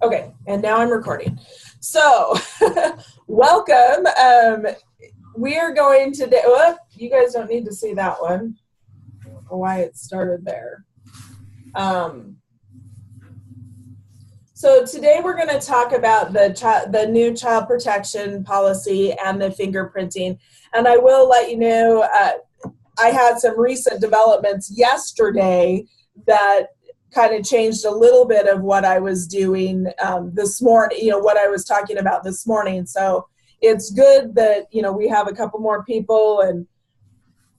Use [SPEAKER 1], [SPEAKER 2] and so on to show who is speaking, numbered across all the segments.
[SPEAKER 1] Okay, and now I'm recording. So, welcome. We are going to, you guys don't need to see that one. I don't know why it started there. So today we're going to talk about the new child protection policy and the fingerprinting. And I will let you know, I had some recent developments yesterday that kind of changed a little bit of what I was doing this morning, what I was talking about this morning. So it's good that, we have a couple more people, and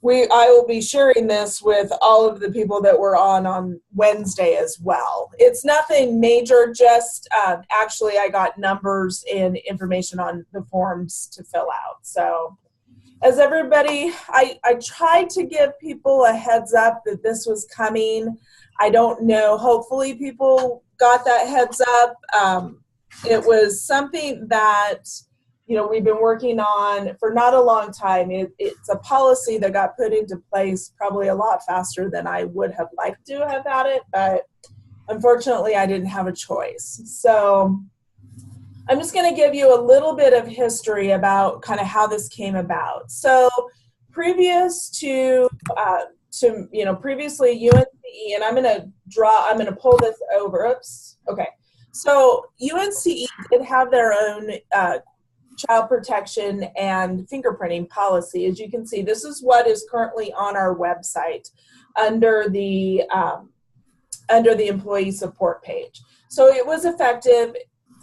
[SPEAKER 1] I will be sharing this with all of the people that were on Wednesday as well. It's nothing major, just actually I got numbers and information on the forms to fill out. So as everybody, I tried to give people a heads up that this was coming. I don't know, hopefully people got that heads up. It was something that, we've been working on for not a long time. It's a policy that got put into place probably a lot faster than I would have liked to have had it, but unfortunately I didn't have a choice. So I'm just going to give you a little bit of history about kind of how this came about. So previous to previously UNCE, and I'm going to pull this over. Oops. Okay. So UNCE did have their own child protection and fingerprinting policy. As you can see, this is what is currently on our website under the employee support page. So it was effective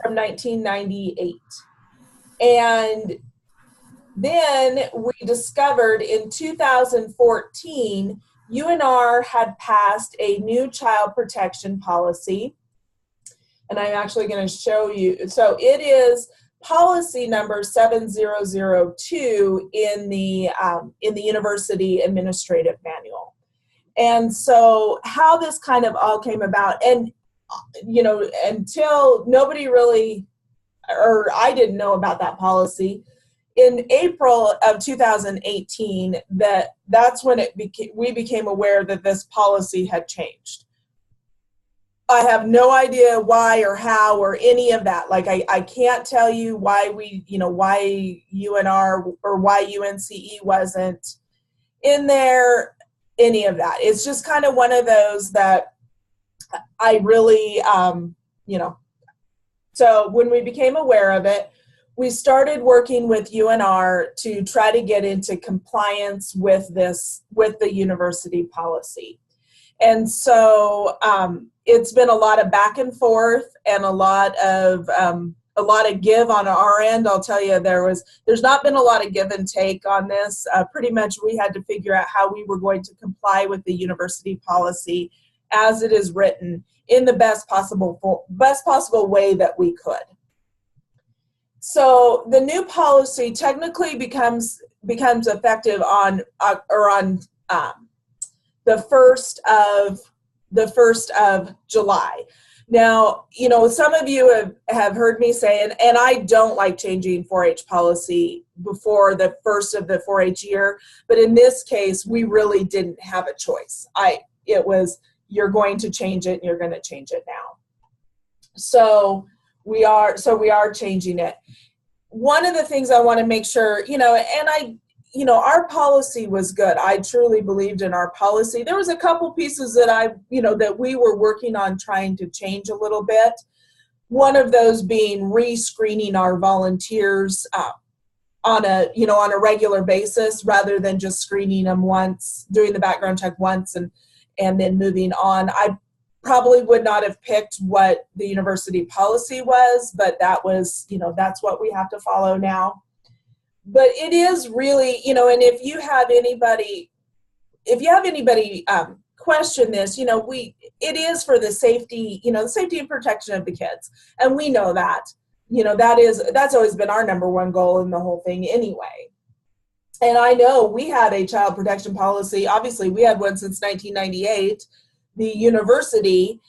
[SPEAKER 1] from 1998. And then we discovered in 2014, UNR had passed a new child protection policy. And I'm actually going to show you. So it is policy number 7002 in the University Administrative Manual. And so how this kind of all came about, and until nobody really, or I didn't know about that policy, in April of 2018, that's when we became aware that this policy had changed. I have no idea why or how or any of that. Like I can't tell you why why UNR or why UNCE wasn't in there, any of that. It's just kind of one of those that I really, so when we became aware of it, we started working with UNR to try to get into compliance with the university policy. And so it's been a lot of back and forth and a lot of give on our end. I'll tell you, there's not been a lot of give and take on this. Pretty much we had to figure out how we were going to comply with the university policy as it is written in the best possible way that we could. So the new policy technically becomes effective on the 1st of July. Now, some of you have heard me say, and I don't like changing 4-H policy before the first of the 4-H year, but in this case, we really didn't have a choice. It was, you're going to change it and you're going to change it now. So we are changing it. One of the things I want to make sure, our policy was good. I truly believed in our policy. There was a couple pieces that that we were working on trying to change a little bit. One of those being re-screening our volunteers on a regular basis rather than just screening them once, doing the background check once and then moving on. I probably would not have picked what the university policy was, but that was, that's what we have to follow now. But it is really, and if you have anybody question this, it is for the safety, the safety and protection of the kids. And we know that, that's always been our number one goal in the whole thing anyway. And I know we had a child protection policy. Obviously, we had one since 1998. The university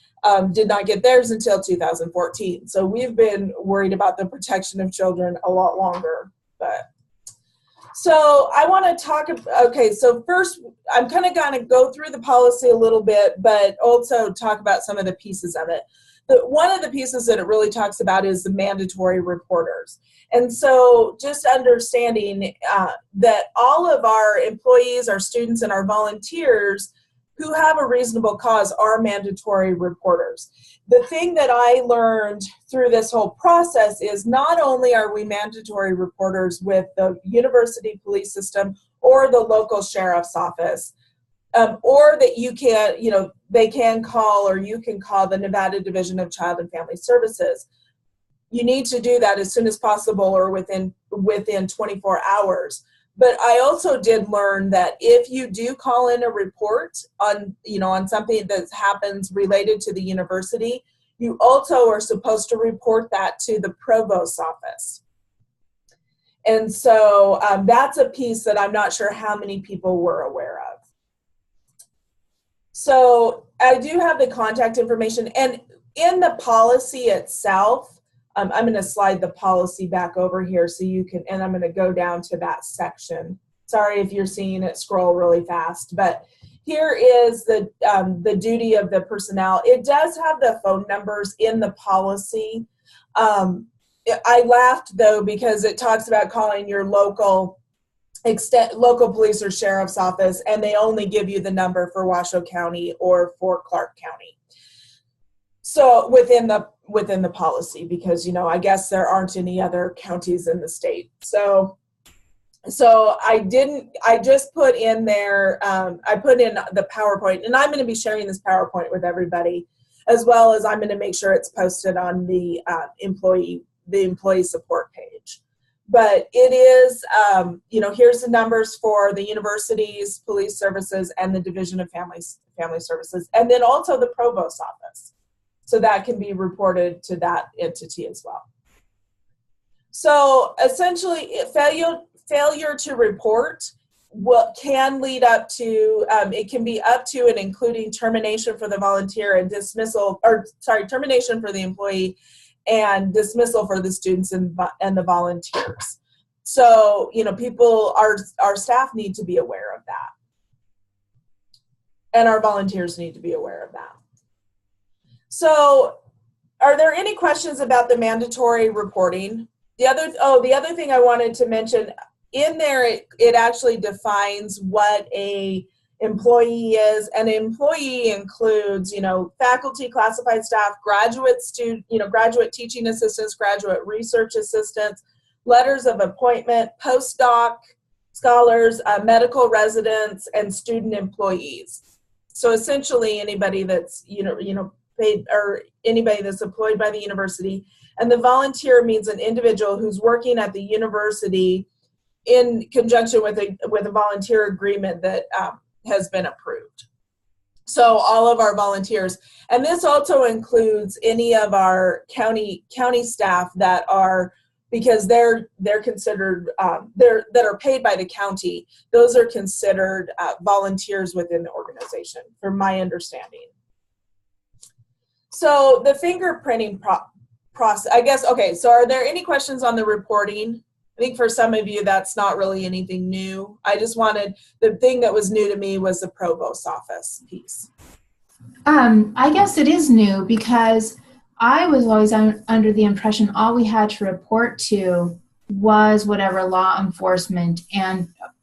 [SPEAKER 1] did not get theirs until 2014. So we've been worried about the protection of children a lot longer. So I want to talk, okay, so first I'm kind of going to go through the policy a little bit, but also talk about some of the pieces of it. One of the pieces that it really talks about is the mandatory reporters. And so just understanding that all of our employees, our students, and our volunteers who have a reasonable cause are mandatory reporters. The thing that I learned through this whole process is not only are we mandatory reporters with the university police system or the local sheriff's office, or that you can, they can call, or you can call the Nevada Division of Child and Family Services. You need to do that as soon as possible or within 24 hours. But I also did learn that if you do call in a report on, on something that happens related to the university, you also are supposed to report that to the provost's office. And so that's a piece that I'm not sure how many people were aware of. So I do have the contact information, and in the policy itself, I'm going to slide the policy back over here so you can, and I'm going to go down to that section. Sorry if you're seeing it scroll really fast, but here is the duty of the personnel. It does have the phone numbers in the policy. I laughed though, because it talks about calling your local police or sheriff's office, and they only give you the number for Washoe County or for Clark County. So within the policy, because I guess there aren't any other counties in the state. So I just put in there, I put in the PowerPoint, and I'm going to be sharing this PowerPoint with everybody, as well as I'm going to make sure it's posted on the employee support page. But it is, here's the numbers for the universities, police services, and the Division of Family Services, and then also the provost's office. So that can be reported to that entity as well. So essentially, failure to report can lead up to, it can be up to and including termination for the volunteer and termination for the employee and dismissal for the students and the volunteers. So, our staff need to be aware of that. And our volunteers need to be aware of that. So, are there any questions about the mandatory reporting? The other thing I wanted to mention, in there, it actually defines what a employee is. An employee includes, faculty, classified staff, graduate teaching assistants, graduate research assistants, letters of appointment, postdoc scholars, medical residents, and student employees. So essentially, anybody that's paid, or anybody that's employed by the university. And the volunteer means an individual who's working at the university in conjunction with a volunteer agreement that has been approved. So all of our volunteers, and this also includes any of our county staff that are, because they're considered, that are paid by the county, those are considered volunteers within the organization, from my understanding. So the fingerprinting process, I guess, okay, so are there any questions on the reporting? I think for some of you, that's not really anything new. I just wanted, the thing that was new to me was the provost's office piece.
[SPEAKER 2] I guess it is new, because I was always under the impression all we had to report to was whatever law enforcement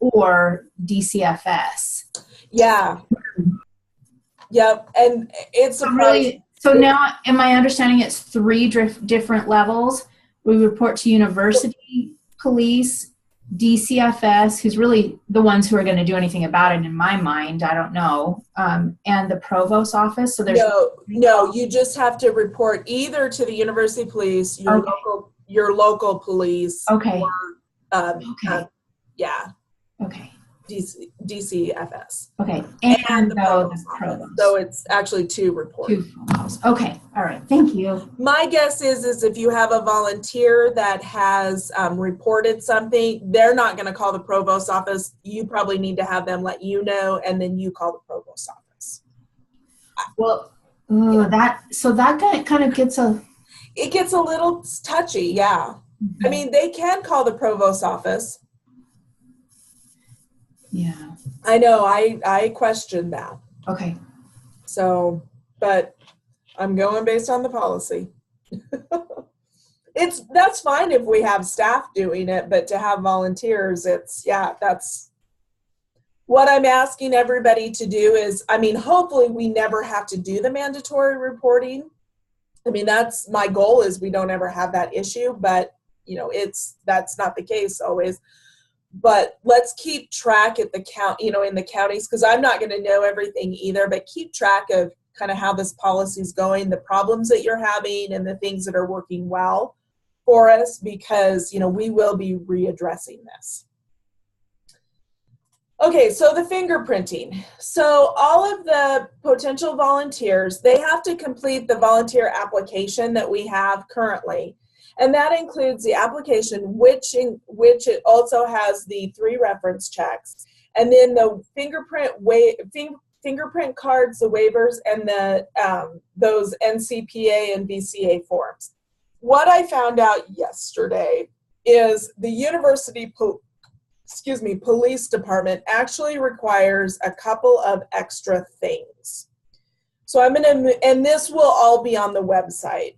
[SPEAKER 2] or DCFS.
[SPEAKER 1] Yeah. Yep. And it's
[SPEAKER 2] really, so now, am I understanding it's 3 different levels? We report to university police, DCFS, who's really the ones who are going to do anything about it in my mind, I don't know, and the provost's office. So there's
[SPEAKER 1] no, you just have to report either to the university police, your local police,
[SPEAKER 2] okay,
[SPEAKER 1] or yeah,
[SPEAKER 2] okay,
[SPEAKER 1] DCFS,
[SPEAKER 2] okay,
[SPEAKER 1] and
[SPEAKER 2] the
[SPEAKER 1] provost. So it's actually 2 reports.
[SPEAKER 2] 2 phone calls. Okay, all right, thank you.
[SPEAKER 1] My guess is if you have a volunteer that has reported something, they're not going to call the provost's office. You probably need to have them let you know, and then you call the provost's office.
[SPEAKER 2] Well, that kind of gets
[SPEAKER 1] it gets a little touchy, yeah. Mm-hmm. I mean, they can call the provost's office.
[SPEAKER 2] Yeah.
[SPEAKER 1] I know, I questioned that.
[SPEAKER 2] Okay.
[SPEAKER 1] So, but I'm going based on the policy. That's fine if we have staff doing it, but to have volunteers, that's what I'm asking everybody to do is, I mean, hopefully we never have to do the mandatory reporting. I mean, that's my goal, is we don't ever have that issue, but that's not the case always. But let's keep track at the in the counties, because I'm not going to know everything either, but keep track of kind of how this policy is going, the problems that you're having, and the things that are working well for us, because, we will be readdressing this. Okay, so the fingerprinting. So all of the potential volunteers, they have to complete the volunteer application that we have currently. And that includes the application, which it also has the 3 reference checks, and then the fingerprint cards, the waivers, and the those NCPA and VCA forms. What I found out yesterday is the university police department actually requires a couple of extra things. So and this will all be on the website.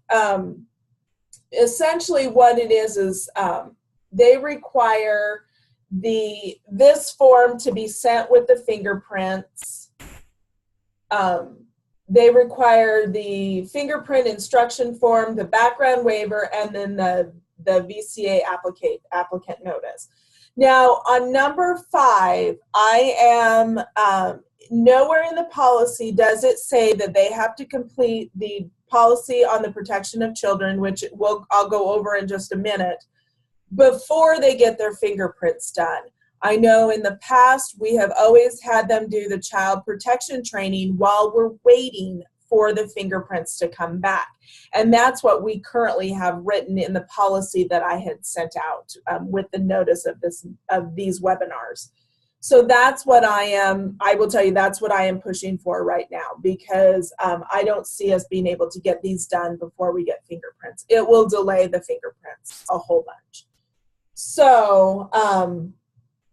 [SPEAKER 1] Essentially what it is they require this form to be sent with the fingerprints. They require the fingerprint instruction form, the background waiver, and then the VCA applicant notice. Now, on number 5, I am nowhere in the policy does it say that they have to complete the policy on the protection of children, which I'll go over in just a minute, before they get their fingerprints done. I know in the past we have always had them do the child protection training while we're waiting for the fingerprints to come back. And that's what we currently have written in the policy that I had sent out with the notice of these webinars. So that's what I will tell you, that's what I am pushing for right now, because I don't see us being able to get these done before we get fingerprints. It will delay the fingerprints a whole bunch. So,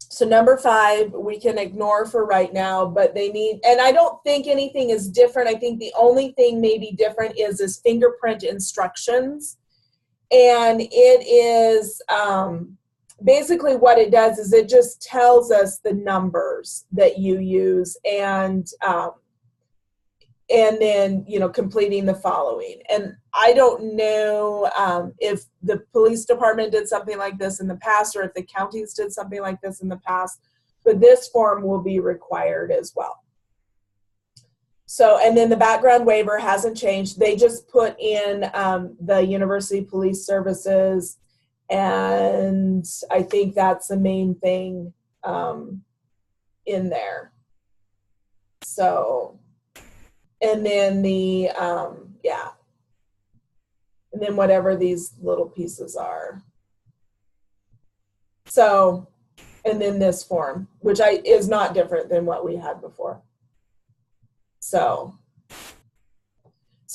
[SPEAKER 1] so number 5, we can ignore for right now, but they need, and I don't think anything is different. I think the only thing maybe different is this fingerprint instructions. And it is, basically what it does is it just tells us the numbers that you use, and then, completing the following. And I don't know if the police department did something like this in the past, or if the counties did something like this in the past, but this form will be required as well. So, and then the background waiver hasn't changed. They just put in the University Police Services, and I think that's the main thing in there. So, and then the, and then whatever these little pieces are. So, and then this form, which is not different than what we had before. So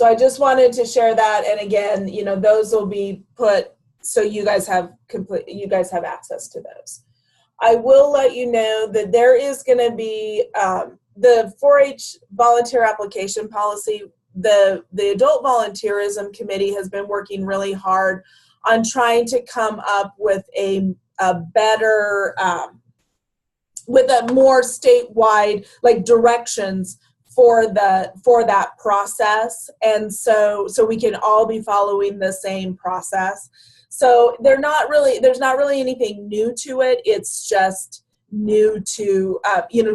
[SPEAKER 1] I just wanted to share that. And again, those will be put, so you guys have access to those. I will let you know that there is going to be the 4-H volunteer application policy. The Adult Volunteerism Committee has been working really hard on trying to come up with a better, with a more statewide directions for that process, and so we can all be following the same process. So there's not really anything new to it. It's just new to,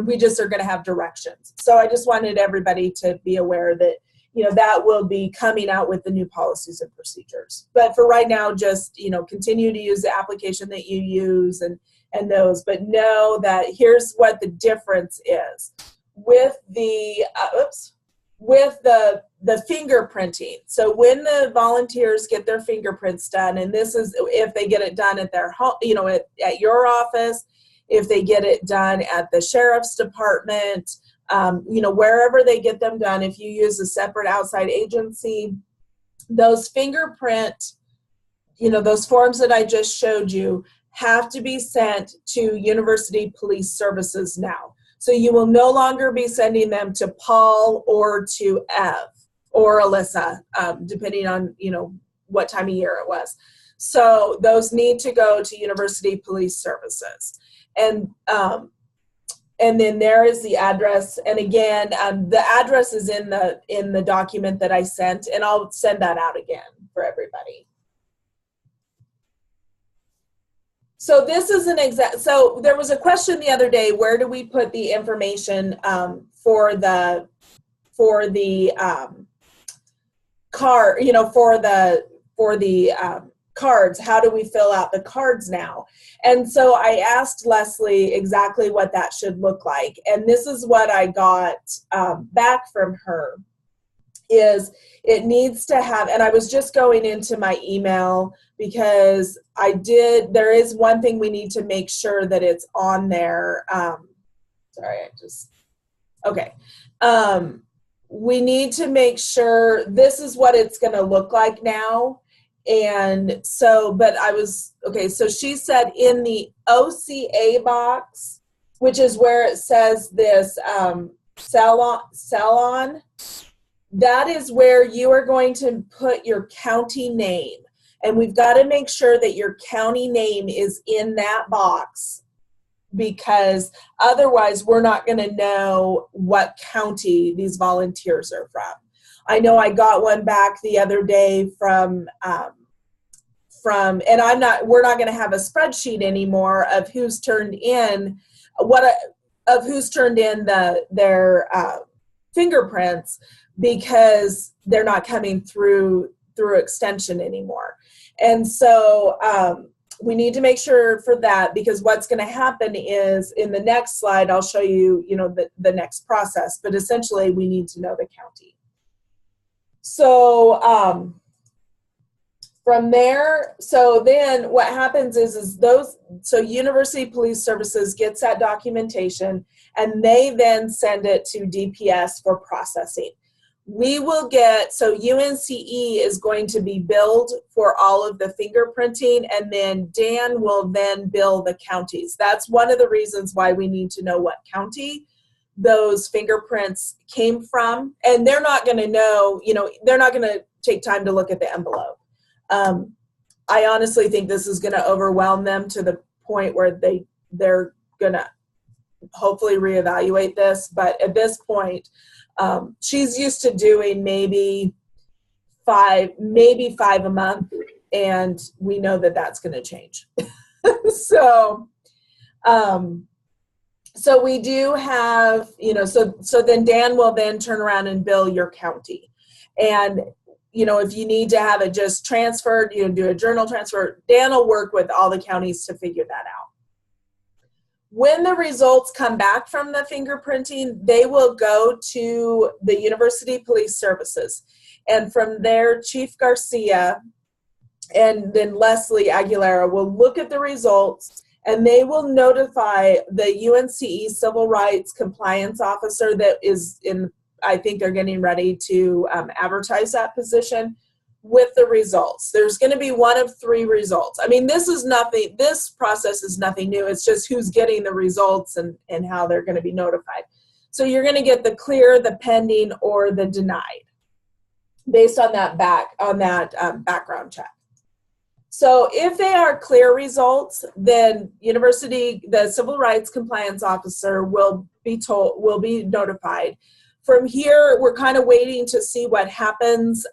[SPEAKER 1] we just are going to have directions. So I just wanted everybody to be aware that, that will be coming out with the new policies and procedures. But for right now, just, continue to use the application that you use and those, but know that here's what the difference is with the, with the fingerprinting. So when the volunteers get their fingerprints done, and this is if they get it done at their home, at your office, if they get it done at the sheriff's department, wherever they get them done, if you use a separate outside agency, those fingerprint, those forms that I just showed you have to be sent to University Police Services now. So you will no longer be sending them to Paul or to Ev. or Alyssa, depending on, what time of year it was. So those need to go to University Police Services. And then there is the address. And again, the address is in the document that I sent, and I'll send that out again for everybody. So this is an exact, so there was a question the other day, where do we put the information for the card, for the cards? How do we fill out the cards now? And so I asked Leslie exactly what that should look like. And this is what I got back from her, is it needs to have, and I was just going into my email because there is one thing we need to make sure that it's on there. We need to make sure this is what it's going to look like now. And so, so she said in the OCA box, which is where it says this salon, that is where you are going to put your county name. And we've got to make sure that your county name is in that box, because otherwise we're not going to know what county these volunteers are from. I know I got one back the other day from and we're not going to have a spreadsheet anymore of who's turned in their fingerprints, because they're not coming through extension anymore. And so we need to make sure for that, because what's going to happen is in the next slide, I'll show you, the next process, but essentially we need to know the county. So from there, so then what happens is University Police Services gets that documentation, and they then send it to DPS for processing. We will get, so UNCE is going to be billed for all of the fingerprinting, and then Dan will then bill the counties. That's one of the reasons why we need to know what county those fingerprints came from. And they're not going to know, they're not going to take time to look at the envelope. I honestly think this is going to overwhelm them to the point where they're going to hopefully reevaluate this. But at this point, she's used to doing maybe five a month, and we know that that's going to change. So we do have, so then Dan will then turn around and bill your county. And, if you need to have it just transferred, do a journal transfer, Dan will work with all the counties to figure that out. When the results come back from the fingerprinting, they will go to the University Police Services. And from there, Chief Garcia and then Leslie Aguilera will look at the results, and they will notify the UNCE Civil Rights Compliance Officer that is in, I think they're getting ready to advertise that position, with the results. There's going to be one of 3 results. I mean, this process is nothing new. It's just who's getting the results and how they're going to be notified. So you're going to get the clear, the pending, or the denied based on that background check. So if they are clear results, then the Civil Rights Compliance Officer will be notified. From here, we're kind of waiting to see what happens.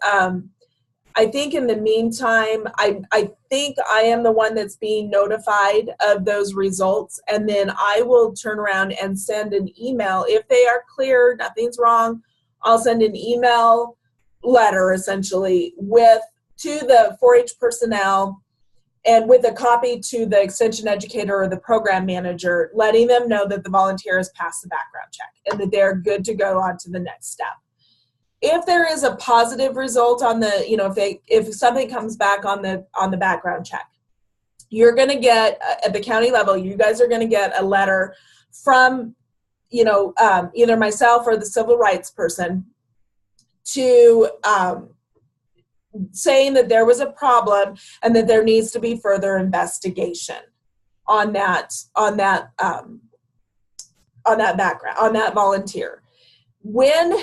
[SPEAKER 1] I think in the meantime, I think I am the one that's being notified of those results, and then I will turn around and send an email. If they are clear, nothing's wrong, I'll send an email letter essentially to the 4-H personnel and with a copy to the extension educator or the program manager, letting them know that the volunteer has passed the background check and that they're good to go on to the next step. If there is a positive result on the, if something comes back on the background check, you're going to get, at the county level, you guys are going to get a letter from, either myself or the civil rights person to saying that there was a problem and that there needs to be further investigation on that background, on that volunteer. When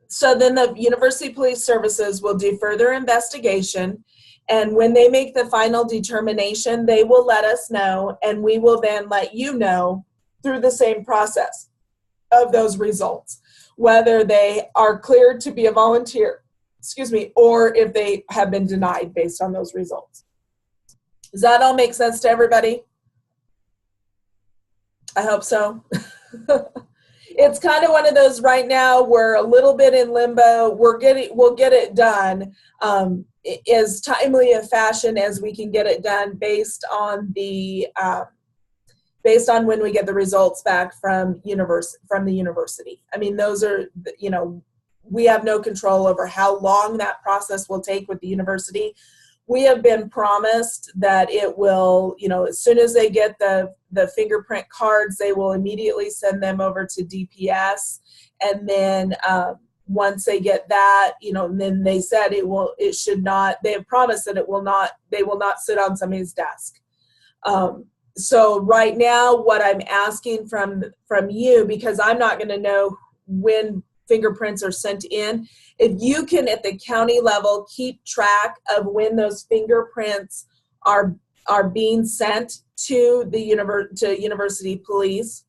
[SPEAKER 1] So then the University Police Services will do further investigation, and when they make the final determination, they will let us know, and we will then let you know through the same process of those results, whether they are cleared to be a volunteer, or if they have been denied based on those results. Does that all make sense to everybody? I hope so. It's kind of one of those right now, we're a little bit in limbo. We'll get it done as timely a fashion as we can get it done based on when we get the results back from the university. I mean, those are, we have no control over how long that process will take with the university. We have been promised that it will, as soon as they get the fingerprint cards, they will immediately send them over to DPS. And then once they get that, then they said they have promised that they will not sit on somebody's desk. So right now, what I'm asking from you, because I'm not going to know when fingerprints are sent in, if you can at the county level keep track of when those fingerprints are being sent to the university police,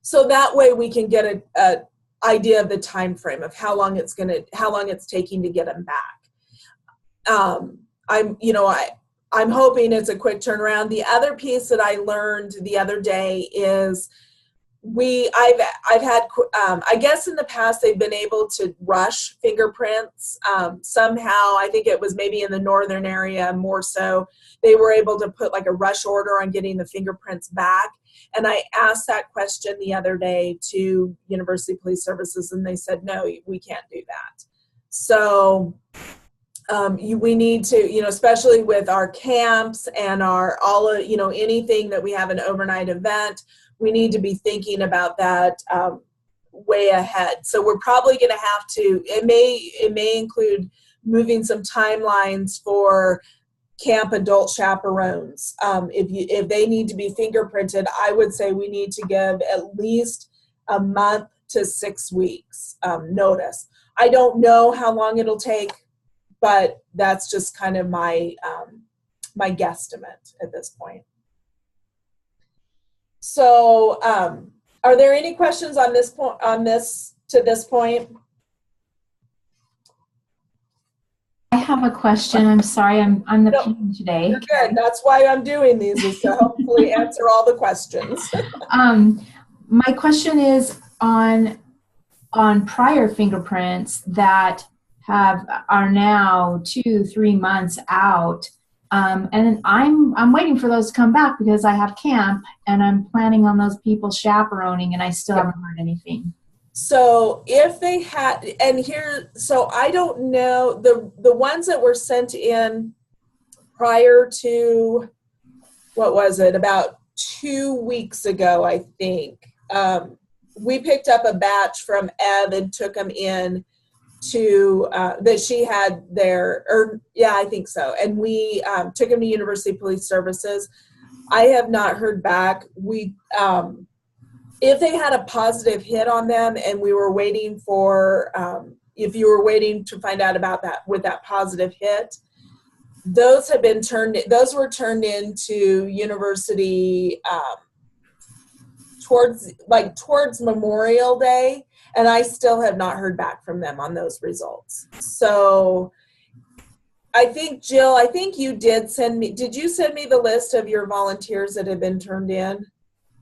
[SPEAKER 1] so that way we can get a idea of the time frame of how long it's taking to get them back. I'm hoping it's a quick turnaround. The other piece that I learned the other day is I've had, I guess in the past they've been able to rush fingerprints. Somehow, I think it was maybe in the northern area more so, they were able to put like a rush order on getting the fingerprints back. And I asked that question the other day to University Police Services, and they said, no, we can't do that. So we need to, especially with our camps and anything that we have an overnight event, we need to be thinking about that way ahead. So we're probably going to have to, it may include moving some timelines for camp adult chaperones. If they need to be fingerprinted, I would say we need to give at least a month to 6 weeks notice. I don't know how long it'll take, but that's just kind of my guesstimate at this point. So, are there any questions on this point? To this point?
[SPEAKER 2] I have a question. I'm sorry, I'm the PM today.
[SPEAKER 1] You're good. That's why I'm doing these, is to hopefully answer all the questions.
[SPEAKER 2] My question is on prior fingerprints that are now 2-3 months out. And I'm waiting for those to come back because I have camp and I'm planning on those people chaperoning, and I still haven't heard anything.
[SPEAKER 1] So if they had, so I don't know, the ones that were sent in prior to, what was it, about 2 weeks ago, I think, we picked up a batch from Ev and took them in to that she had there, or yeah, I think so, and we took him to University Police Services. I have not heard back. We if they had a positive hit on them, and we were waiting for if you were waiting to find out about that with that positive hit, those were turned into university towards Memorial Day. And I still have not heard back from them on those results. So I think, Jill, you did you send me the list of your volunteers that have been turned in?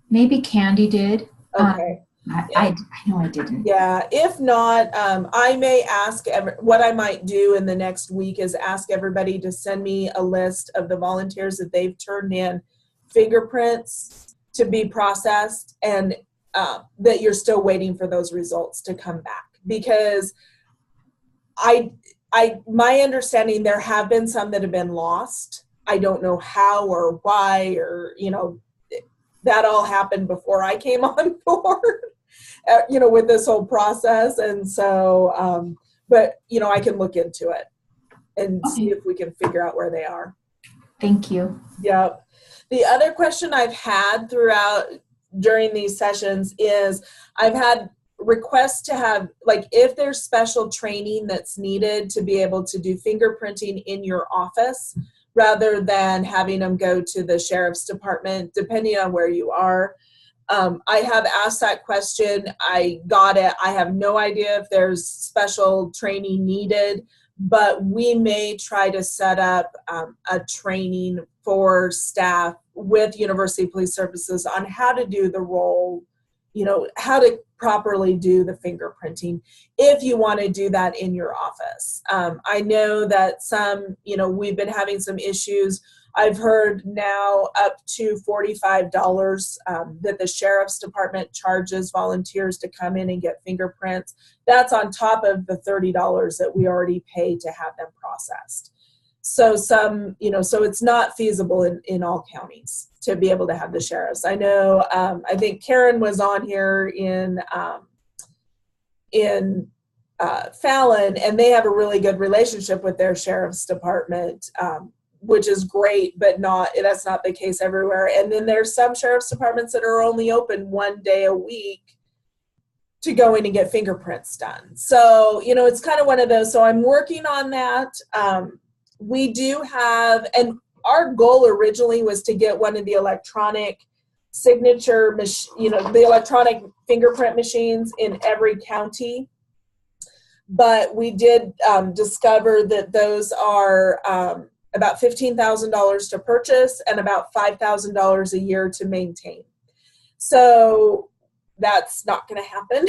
[SPEAKER 2] Maybe Candy did.
[SPEAKER 1] Okay.
[SPEAKER 2] I know I didn't.
[SPEAKER 1] Yeah, if not, I may ask, what I might do in the next week is ask everybody to send me a list of the volunteers that they've turned in fingerprints to be processed, and that you're still waiting for those results to come back, because my understanding, there have been some that have been lost. I don't know how or why, or that all happened before I came on board, with this whole process. And so, but I can look into it and see if we can figure out where they are.
[SPEAKER 2] Thank you.
[SPEAKER 1] Yep. The other question I've had during these sessions is, I've had request to have, like, if there's special training that's needed to be able to do fingerprinting in your office, rather than having them go to the sheriff's department, depending on where you are. I have asked that question. I got it. I have no idea if there's special training needed, but we may try to set up a training for staff with University Police Services on how to do the role, how to properly do the fingerprinting if you want to do that in your office. I know that we've been having some issues. I've heard now up to $45 that the sheriff's department charges volunteers to come in and get fingerprints. That's on top of the $30 that we already pay to have them processed. So so it's not feasible in all counties to be able to have the sheriffs. I know, I think Karen was on here in Fallon, and they have a really good relationship with their sheriff's department, which is great, but that's not the case everywhere. And then there's some sheriff's departments that are only open one day a week to go in and get fingerprints done. So, it's kind of one of those. So I'm working on that. We do have, and our goal originally was to get one of the electronic signature, the electronic fingerprint machines in every county. But we did discover that those are about $15,000 to purchase and about $5,000 a year to maintain. So that's not going to happen.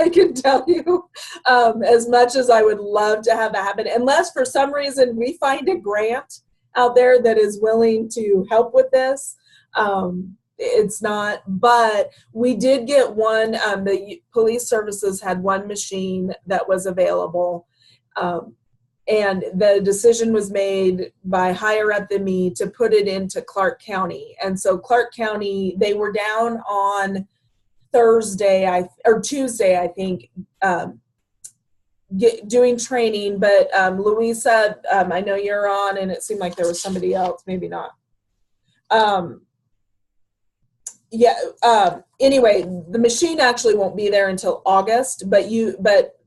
[SPEAKER 1] I can tell you, as much as I would love to have that happen, unless for some reason we find a grant out there that is willing to help with this. It's not, but we did get one. The police services had one machine that was available, and the decision was made by higher up than me to put it into Clark County. And so Clark County, they were down on Tuesday, I think, doing training. But Louisa, I know you're on, and it seemed like there was somebody else, maybe not. Anyway, the machine actually won't be there until August, but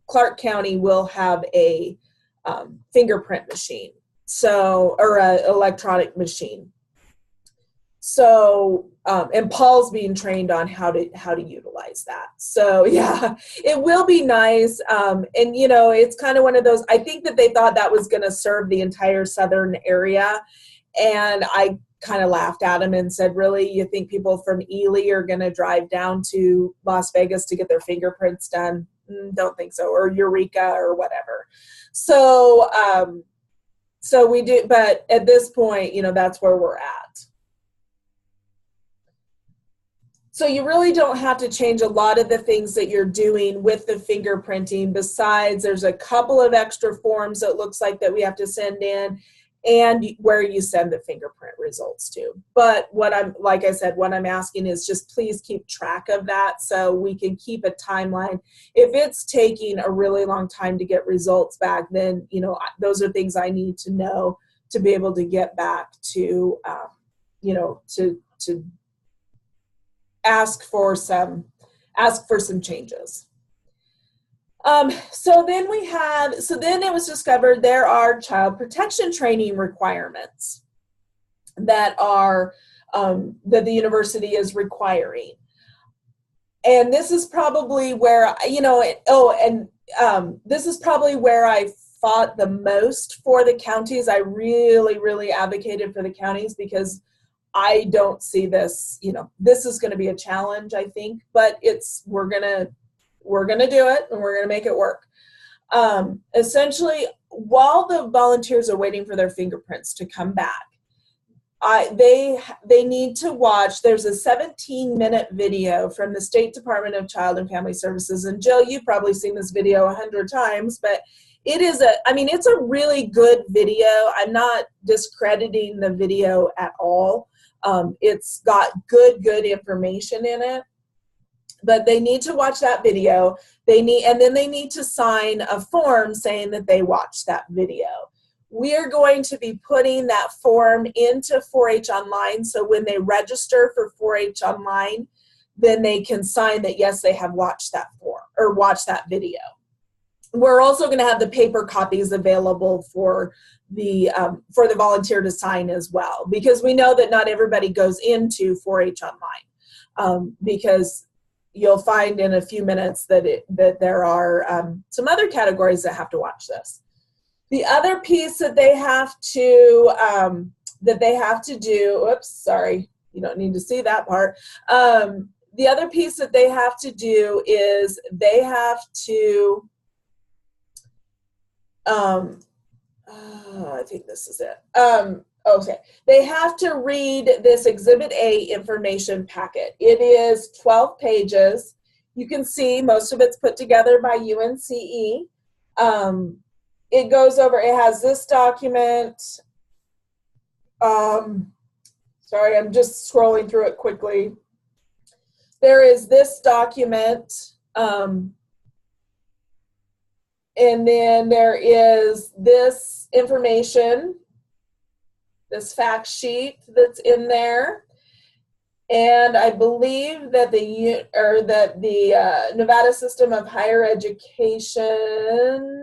[SPEAKER 1] Clark County will have a fingerprint machine, or an electronic machine. So, and Paul's being trained on how to utilize that. So yeah, it will be nice. And it's kind of one of those, I think that they thought that was going to serve the entire southern area. And I kind of laughed at him and said, really, you think people from Ely are going to drive down to Las Vegas to get their fingerprints done? Don't think so. Or Eureka or whatever. So, so we do, but at this point, that's where we're at. So you really don't have to change a lot of the things that you're doing with the fingerprinting. Besides, there's a couple of extra forms that looks like that we have to send in, and where you send the fingerprint results to. But like I said, what I'm asking is just please keep track of that so we can keep a timeline. If it's taking a really long time to get results back, then, those are things I need to know to be able to get back to, to ask for some changes. So then it was discovered there are child protection training requirements that are that the university is requiring. And this is probably where, this is probably where I fought the most for the counties. I really, really advocated for the counties because I don't see this, this is going to be a challenge, I think, but we're going to do it, and we're going to make it work. Essentially, while the volunteers are waiting for their fingerprints to come back, they need to watch, there's a 17-minute video from the State Department of Child and Family Services. And Jill, you've probably seen this video 100 times, but it's a really good video. I'm not discrediting the video at all. It's got good information in it. But they need to watch that video. And then they need to sign a form saying that they watched that video. We are going to be putting that form into 4-H Online. So when they register for 4-H Online, then they can sign that, yes, they have watched that form or watched that video. We're also going to have the paper copies available for the volunteer to sign as well, because we know that not everybody goes into 4-H online, because you'll find in a few minutes that there are some other categories that have to watch this. The other piece that they have to do, oops, sorry, you don't need to see that part. The other piece that they have to do is they have to, I think this is it. Okay, they have to read this Exhibit A information packet. It is 12 pages. You can see most of it's put together by UNCE. It goes over, it has this document. Sorry, I'm just scrolling through it quickly. There is this document, and then there is this information, this fact sheet that's in there, and I believe that the Nevada System of Higher Education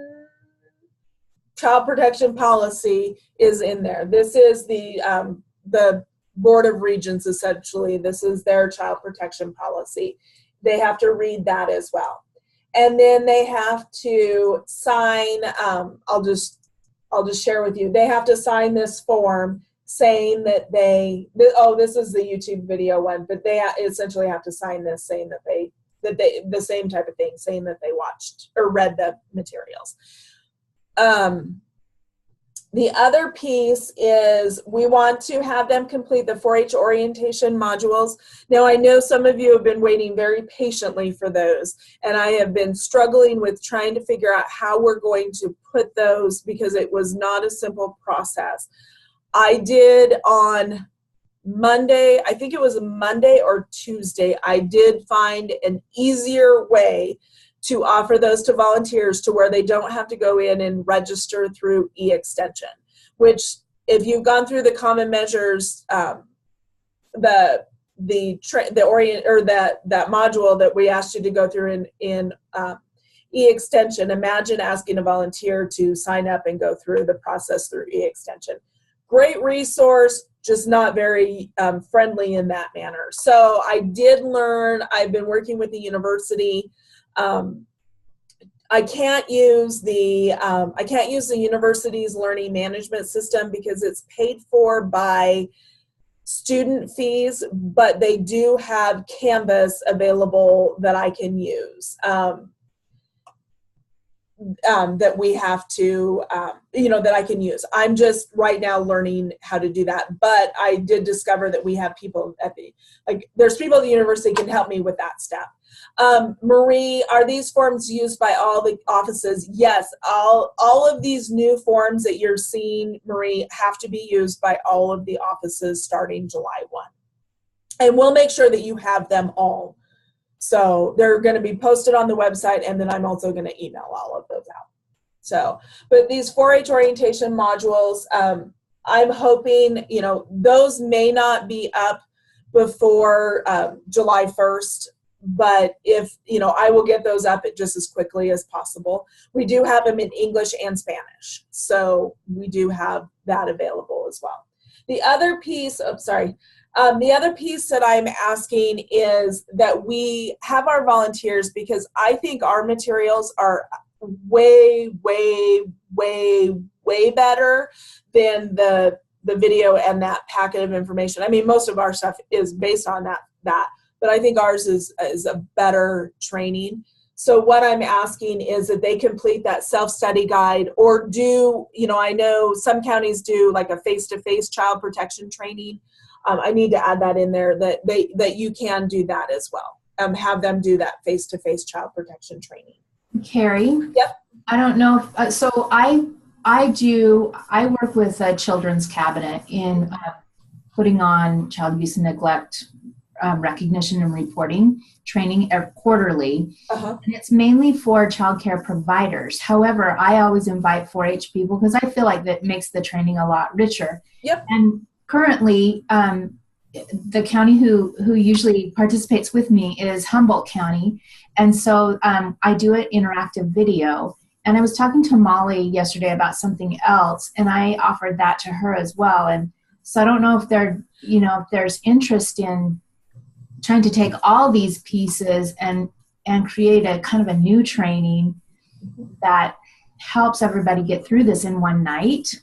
[SPEAKER 1] Child Protection Policy is in there. This is the Board of Regents, essentially. This is their child protection policy. They have to read that as well. And then they have to sign, I'll just share with you, they have to sign this form saying that this is the YouTube video one, but they essentially have to sign this saying that the same type of thing, saying that they watched or read the materials. The other piece is we want to have them complete the 4-H orientation modules. Now, I know some of you have been waiting very patiently for those, and I have been struggling with trying to figure out how we're going to put those, because it was not a simple process. I did on Monday, I think it was Monday or Tuesday, I did find an easier way to offer those to volunteers to where they don't have to go in and register through e-extension, which if you've gone through the common measures, that module that we asked you to go through in e-extension, imagine asking a volunteer to sign up and go through the process through e-extension. Great resource, just not very friendly in that manner. So I did learn, I've been working with the university. I can't use the university's learning management system because it's paid for by student fees, but they do have Canvas available that I can use. That we have to, that I can use. I'm just right now learning how to do that, but I did discover that we have people there's people at the university can help me with that step. Marie, are these forms used by all the offices? Yes, all of these new forms that you're seeing, Marie, have to be used by all of the offices starting July 1. And we'll make sure that you have them all. So they're going to be posted on the website, and then I'm also going to email all of those out. So, but these 4-H orientation modules, I'm hoping, those may not be up before July 1st, but if, I will get those up just as quickly as possible. We do have them in English and Spanish, so we do have that available as well. The other piece, the other piece that I'm asking is that we have our volunteers, because I think our materials are way, way, way, way better than the video and that packet of information. I mean, most of our stuff is based on that, but I think ours is a better training. So what I'm asking is that they complete that self-study guide, or do, I know some counties do like a face-to-face child protection training. I need to add that in there, that you can do that as well. Have them do that face-to-face child protection training.
[SPEAKER 2] Carrie?
[SPEAKER 1] Yep.
[SPEAKER 2] I don't know if, so I work with a children's cabinet in putting on child abuse and neglect recognition and reporting training quarterly. And it's mainly for child care providers. However, I always invite 4-H people because I feel like that makes the training a lot richer.
[SPEAKER 1] Yep.
[SPEAKER 2] And currently, the county who usually participates with me is Humboldt County. And so I do it interactive video. And I was talking to Molly yesterday about something else, and I offered that to her as well. And so I don't know if if there's interest in trying to take all these pieces and create a kind of a new training that helps everybody get through this in one night.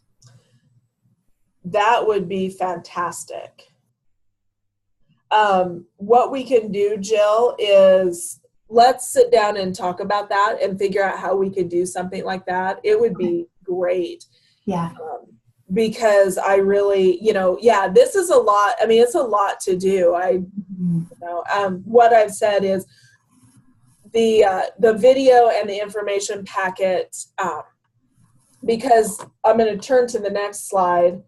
[SPEAKER 1] That would be fantastic. What we can do, Jill, is let's sit down and talk about that and figure out how we could do something like that. It would be great.
[SPEAKER 2] Yeah.
[SPEAKER 1] Because I really, this is a lot. I mean, it's a lot to do. What I've said is the video and the information packet, because I'm going to turn to the next slide,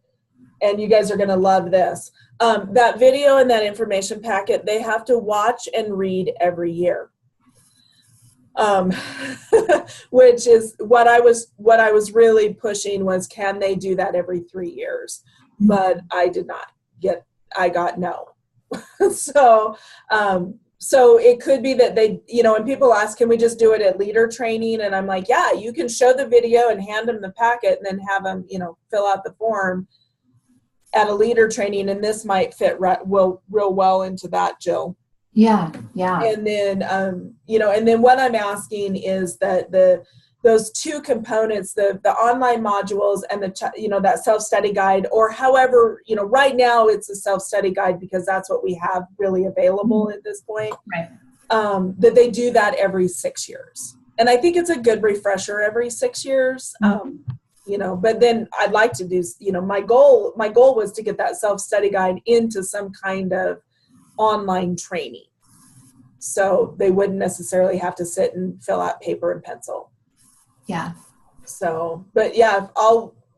[SPEAKER 1] and you guys are going to love this. That video and that information packet, they have to watch and read every year. Which is what I was really pushing was, can they do that every 3 years? But I did not I got no. So it could be that they, and people ask, can we just do it at leader training? And I'm like, yeah, you can show the video and hand them the packet and then have them, fill out the form at a leader training. And this might fit real well into that, Jill.
[SPEAKER 2] Yeah.
[SPEAKER 1] And then, and then what I'm asking is that those two components, the online modules and that self-study guide, or however, right now it's a self-study guide because that's what we have really available at this point.
[SPEAKER 2] Right.
[SPEAKER 1] That they do that every 6 years. And I think it's a good refresher every 6 years. But then I'd like to do, my goal was to get that self-study guide into some kind of online training, so they wouldn't necessarily have to sit and fill out paper and pencil.
[SPEAKER 2] Yeah.
[SPEAKER 1] So, but yeah,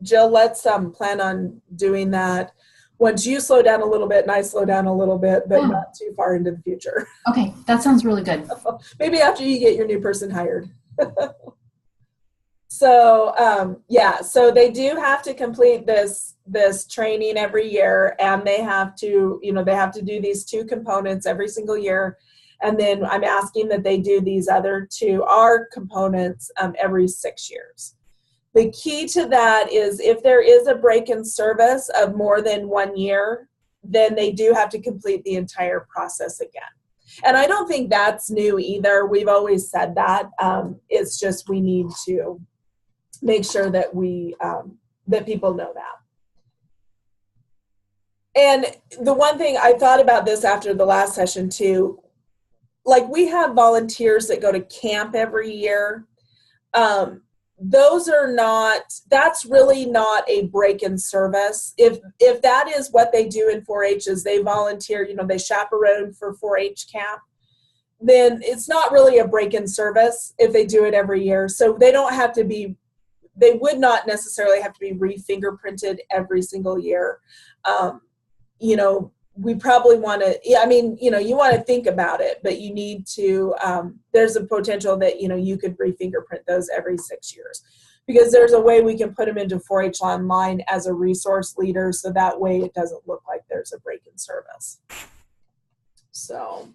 [SPEAKER 1] Jill, let's plan on doing that once you slow down a little bit and I slow down a little bit, but not too far into the future.
[SPEAKER 2] Okay, that sounds really good.
[SPEAKER 1] Maybe after you get your new person hired. So, so they do have to complete this training every year, and they have to do these two components every single year. And then I'm asking that they do these other two components every 6 years. The key to that is if there is a break in service of more than 1 year, then they do have to complete the entire process again. And I don't think that's new either. We've always said that. It's just we need to make sure that that people know that. And the one thing I thought about this after the last session too, like we have volunteers that go to camp every year. That's really not a break in service. If that is what they do in 4-H is they volunteer, they chaperone for 4-H camp, then it's not really a break in service if they do it every year. So they would not necessarily have to be re-fingerprinted every single year. We probably want to, you want to think about it, but you need to, there's a potential that, you could re-fingerprint those every 6 years, because there's a way we can put them into 4-H online as a resource leader. So that way it doesn't look like there's a break in service. So.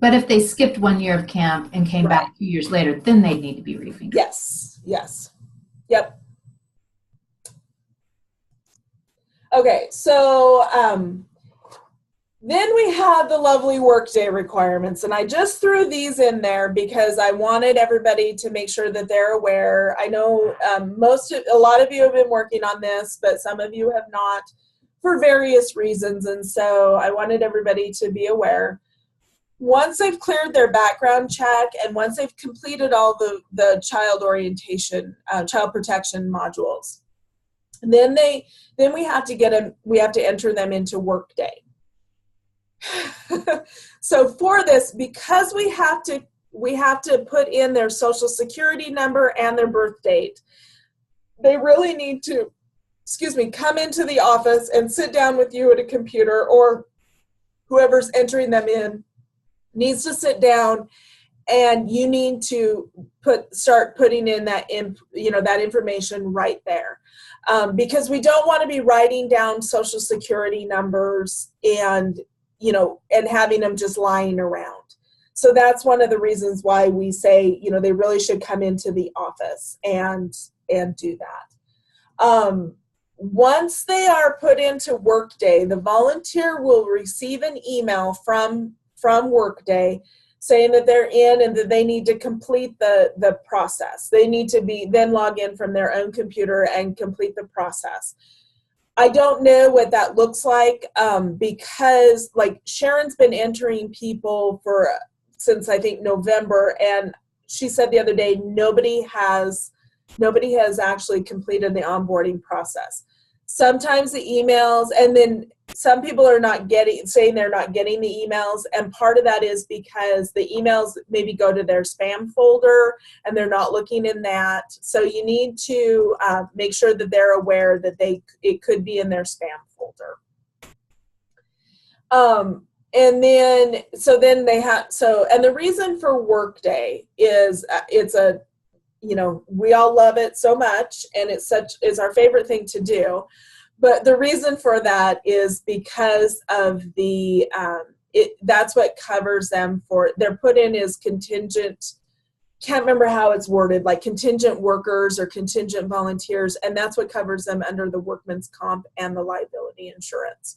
[SPEAKER 2] But if they skipped 1 year of camp and came back 2 years later, then they need to be re-fingerprinted.
[SPEAKER 1] Yes. Yep. Okay, so then we have the lovely Workday requirements, and I just threw these in there because I wanted everybody to make sure that they're aware. I know a lot of you have been working on this, but some of you have not for various reasons, and so I wanted everybody to be aware. Once they've cleared their background check and once they've completed all the child orientation, child protection modules, then we have to enter them into Workday. So for this, because we have to put in their social security number and their birth date, they really need to, come into the office and sit down with you at a computer, or whoever's entering them in needs to sit down and you need to start putting in that that information right there, because we don't want to be writing down social security numbers and and having them just lying around. So that's one of the reasons why we say they really should come into the office and do that. Once they are put into Workday, the volunteer will receive an email from Workday saying that they're in and that they need to complete the process. They need to then log in from their own computer and complete the process. I don't know what that looks like, because like Sharon's been entering people since I think November, and she said the other day nobody has actually completed the onboarding process. Sometimes the emails, and then some people are saying they're not getting the emails, and part of that is because the emails maybe go to their spam folder and they're not looking in that. So you need to make sure that they're aware that it could be in their spam folder. And then the reason for Workday is we all love it so much, and it's our favorite thing to do. But the reason for that is because of that's what covers them they're put in as contingent, can't remember how it's worded, like contingent workers or contingent volunteers, and that's what covers them under the workman's comp and the liability insurance.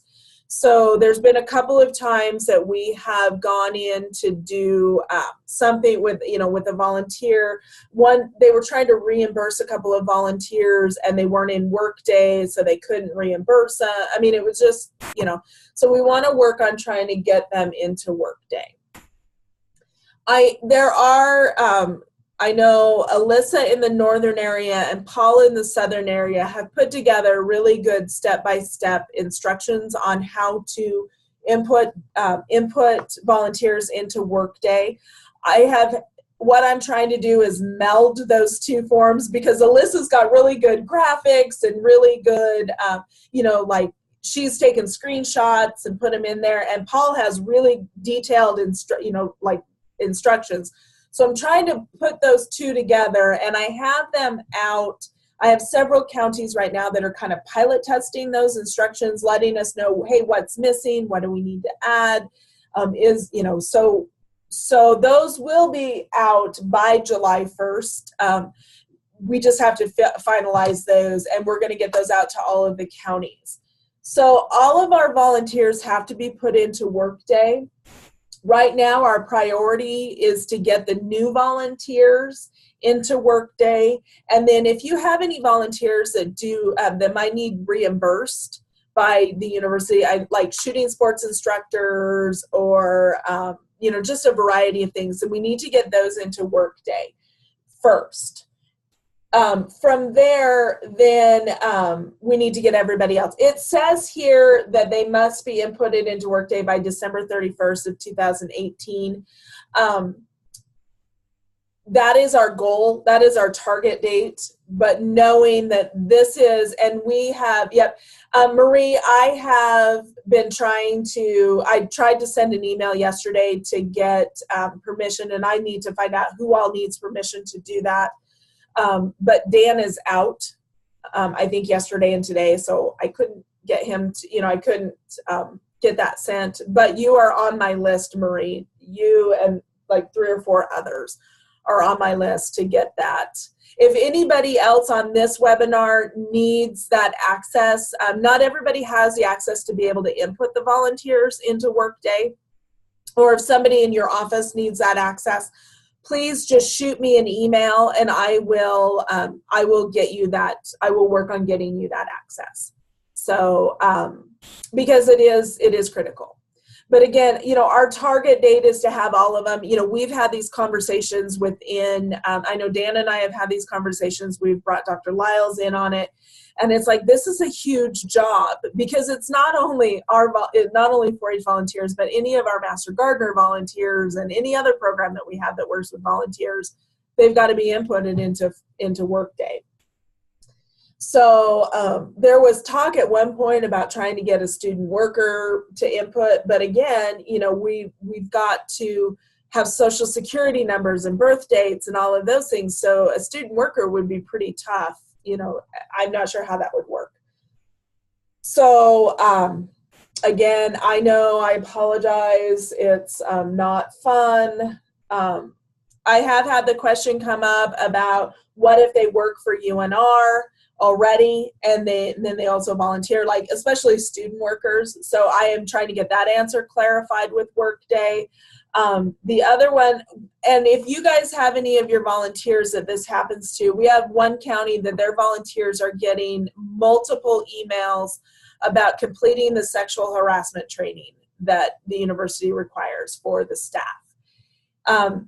[SPEAKER 1] So there's been a couple of times that we have gone in to do something with a volunteer. They were trying to reimburse a couple of volunteers and they weren't in Workday, so they couldn't reimburse. It was just, so we want to work on trying to get them into Workday. I know Alyssa in the northern area and Paul in the southern area have put together really good step-by-step instructions on how to input volunteers into Workday. What I'm trying to do is meld those two forms, because Alyssa's got really good graphics and really good, like she's taken screenshots and put them in there, and Paul has really detailed instructions. So I'm trying to put those two together, and I have them out. I have several counties right now that are kind of pilot testing those instructions, letting us know, hey, what's missing? What do we need to add? So those will be out by July 1st. We just have to finalize those, and we're going to get those out to all of the counties. So all of our volunteers have to be put into Workday. Right now, our priority is to get the new volunteers into Workday. And then if you have any volunteers that might need reimbursed by the university, like shooting sports instructors or, just a variety of things, and we need to get those into Workday first. From there, then we need to get everybody else. It says here that they must be inputted into Workday by December 31st of 2018. That is our goal. That is our target date. But knowing that this is, and we have, Marie, I have been I tried to send an email yesterday to get permission, and I need to find out who all needs permission to do that. But Dan is out, I think yesterday and today, so I couldn't get him to, I couldn't get that sent. But you are on my list, Marie. You and like 3 or 4 others are on my list to get that. If anybody else on this webinar needs that access, not everybody has the access to be able to input the volunteers into Workday, or if somebody in your office needs that access, please just shoot me an email and I will get you that. I will work on getting you that access. So, because it is critical. But again, our target date is to have all of them. We've had these conversations within, I know Dan and I have had these conversations. We've brought Dr. Lyles in on it. And it's like, this is a huge job, because it's not only 4-H volunteers, but any of our Master Gardener volunteers and any other program that we have that works with volunteers, they've got to be inputted into Workday. So there was talk at one point about trying to get a student worker to input, but again, we've got to have social security numbers and birth dates and all of those things. So a student worker would be pretty tough. You know, I'm not sure how that would work. So again, I know, I apologize. It's not fun. I have had the question come up about what if they work for UNR already and then they also volunteer, like especially student workers. So I am trying to get that answer clarified with Workday. The other one, and if you guys have any of your volunteers that this happens to, we have one county that their volunteers are getting multiple emails about completing the sexual harassment training that the university requires for the staff.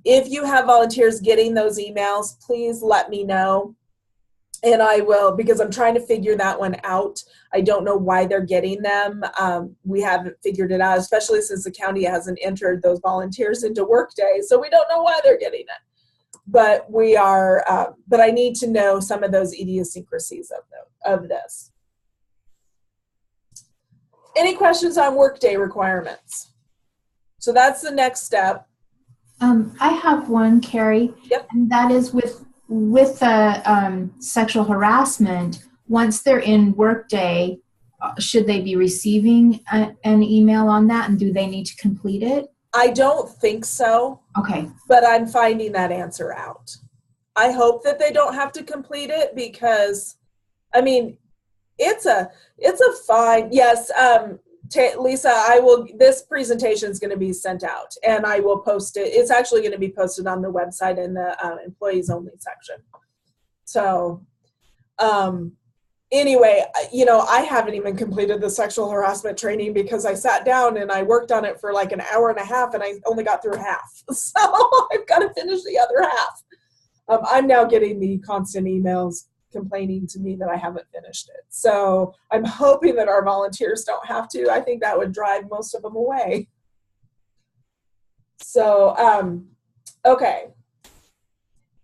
[SPEAKER 1] If you have volunteers getting those emails, please let me know. And I will, because I'm trying to figure that one out. I don't know why they're getting them. We haven't figured it out, especially since the county hasn't entered those volunteers into Workday. So we don't know why they're getting it. But we are, but I need to know some of those idiosyncrasies of this. Any questions on Workday requirements? So that's the next step.
[SPEAKER 2] I have one, Carrie.
[SPEAKER 1] Yep.
[SPEAKER 2] And that is with the sexual harassment. Once they're in Workday, should they be receiving an email on that, and do they need to complete it?
[SPEAKER 1] I don't think so.
[SPEAKER 2] Okay.
[SPEAKER 1] But I'm finding that answer out. I hope that they don't have to complete it because, I mean, it's a fine, yes, Lisa, I will, this presentation is going to be sent out and I will post it. It's actually going to be posted on the website in the employees only section. So anyway, you know, I haven't even completed the sexual harassment training because I sat down and I worked on it for like an hour and a half and I only got through half. So I've got to finish the other half. I'm now getting the constant emails complaining to me that I haven't finished it. So I'm hoping that our volunteers don't have to. I think that would drive most of them away. So, okay.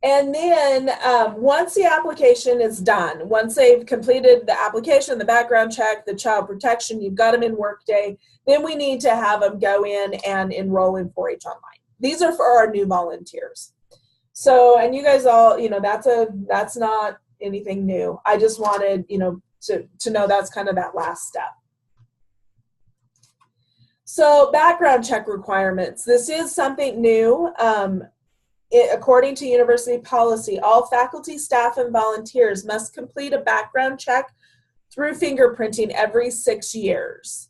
[SPEAKER 1] And then once the application is done, once they've completed the application, the background check, the child protection, you've got them in Workday, then we need to have them go in and enroll in 4-H Online. These are for our new volunteers. So, and you guys all, you know, that's not anything new. I just wanted, you know, to know that's kind of that last step. So background check requirements. This is something new. According to university policy, all faculty, staff, and volunteers must complete a background check through fingerprinting every 6 years.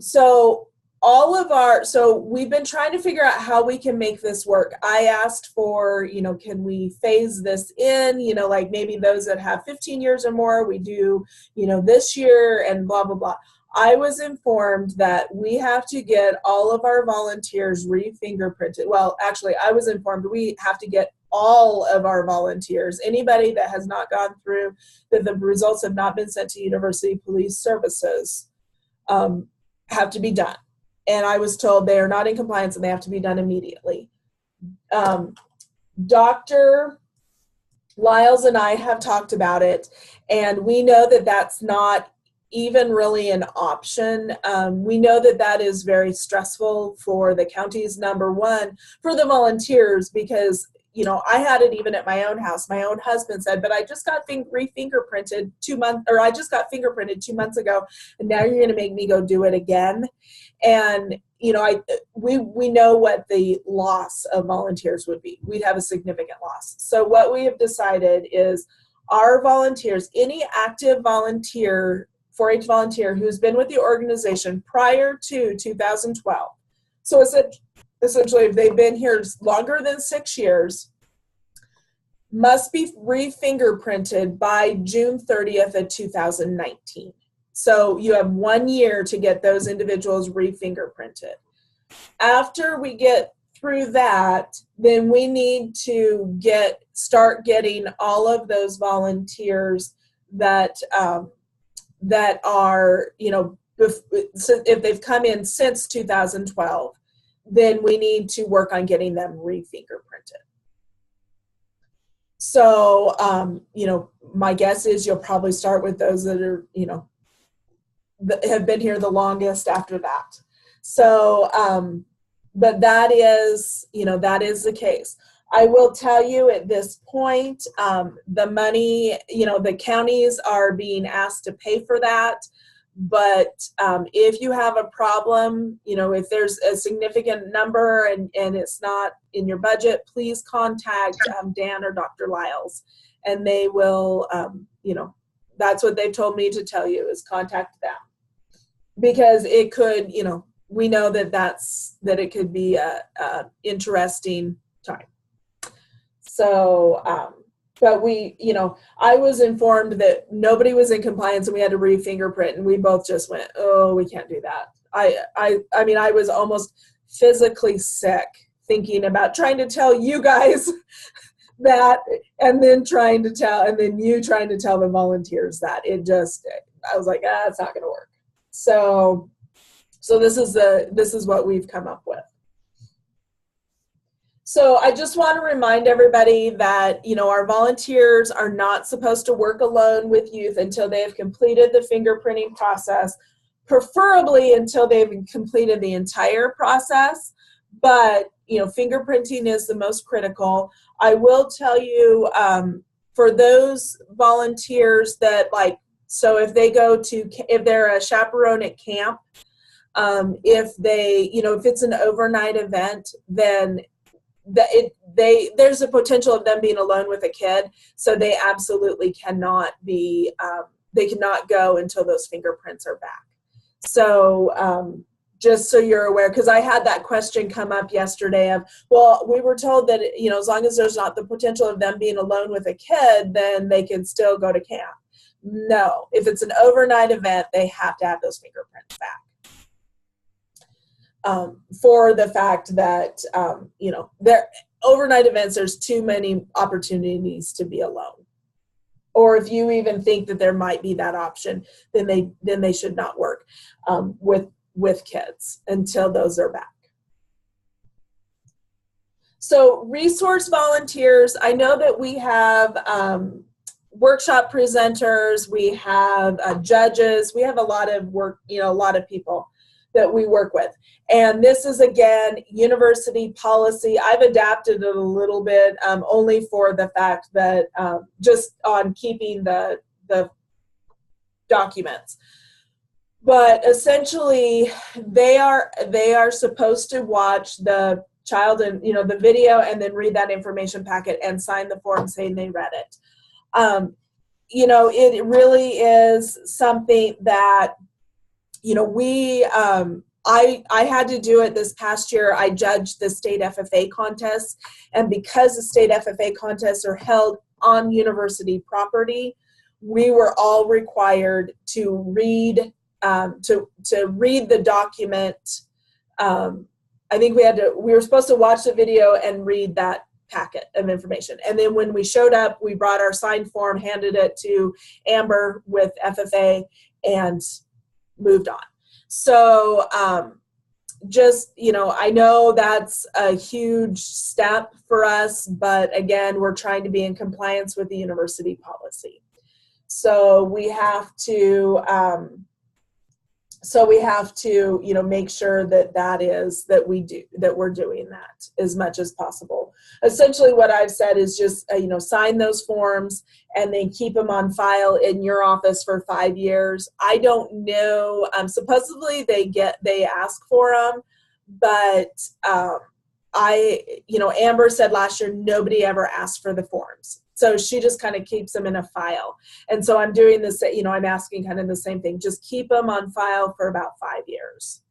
[SPEAKER 1] So we've been trying to figure out how we can make this work. I asked for, you know, can we phase this in, you know, like maybe those that have 15 years or more, we do, you know, this year and blah, blah, blah. I was informed that we have to get all of our volunteers re-fingerprinted. Well, actually, I was informed we have to get all of our volunteers, anybody that has not gone through, that the results have not been sent to University Police Services, have to be done. And I was told they are not in compliance and they have to be done immediately. Dr. Lyles and I have talked about it, and we know that that's not even really an option. We know that that is very stressful for the counties, number one, for the volunteers, because, you know, I had it even at my own house. My own husband said, but I just got re-fingerprinted 2 months, or I just got fingerprinted 2 months ago, and now you're going to make me go do it again. And, you know, we know what the loss of volunteers would be. We'd have a significant loss. So what we have decided is our volunteers, any active volunteer, 4-H volunteer who's been with the organization prior to 2012. So essentially, if they've been here longer than 6 years, must be re-fingerprinted by June 30th of 2019. So you have 1 year to get those individuals re-fingerprinted. After we get through that, then we need to start getting all of those volunteers that are, you know, if they've come in since 2012, then we need to work on getting them re-fingerprinted. So, you know, my guess is you'll probably start with those that are, you know, that have been here the longest after that. So, but that is, that is the case. I will tell you at this point, the money, the counties are being asked to pay for that. But if you have a problem, if there's a significant number and it's not in your budget, please contact Dan or Dr. Lyles, and they will, that's what they've told me to tell you, is contact them. Because it could, we know that it could be a interesting time. So, but I was informed that nobody was in compliance and we had to re-fingerprint, and we both just went, oh, we can't do that. I mean, I was almost physically sick thinking about trying to tell you guys that, and then you trying to tell the volunteers that. I was like, it's not going to work. So this is what we've come up with. So I just want to remind everybody that, our volunteers are not supposed to work alone with youth until they have completed the fingerprinting process, preferably until they've completed the entire process. But, fingerprinting is the most critical. I will tell you, for those volunteers that so if they're a chaperone at camp, if it's an overnight event, then there's a potential of them being alone with a kid, so they absolutely cannot be, they cannot go until those fingerprints are back. So just so you're aware, because I had that question come up yesterday of, well, we were told that, as long as there's not the potential of them being alone with a kid, then they can still go to camp. No, if it's an overnight event, they have to have those fingerprints back. For the fact that, their overnight events, there's too many opportunities to be alone. Or if you even think that there might be that option, then they should not work with kids until those are back. So resource volunteers, I know that we have workshop presenters, we have judges, we have a lot of work, a lot of people that we work with. And this is, again, university policy. I've adapted it a little bit, only for the fact that just on keeping the documents. But essentially, they are supposed to watch the child and the video, and then read that information packet and sign the form saying they read it. It really is something that I had to do it this past year. I judged the state FFA contests, and because the state FFA contests are held on university property, we were all required to read read the document. I think we were supposed to watch the video and read that packet of information. And then when we showed up, we brought our signed form, handed it to Amber with FFA, and moved on. So I know that's a huge step for us, but again, we're trying to be in compliance with the university policy. So we have to make sure that we're doing that as much as possible. Essentially what I've said is just sign those forms and then keep them on file in your office for 5 years. I don't know, supposedly they ask for them, but Amber said last year nobody ever asked for the forms. So she just kind of keeps them in a file. And so I'm doing this, I'm asking kind of the same thing. Just keep them on file for about 5 years.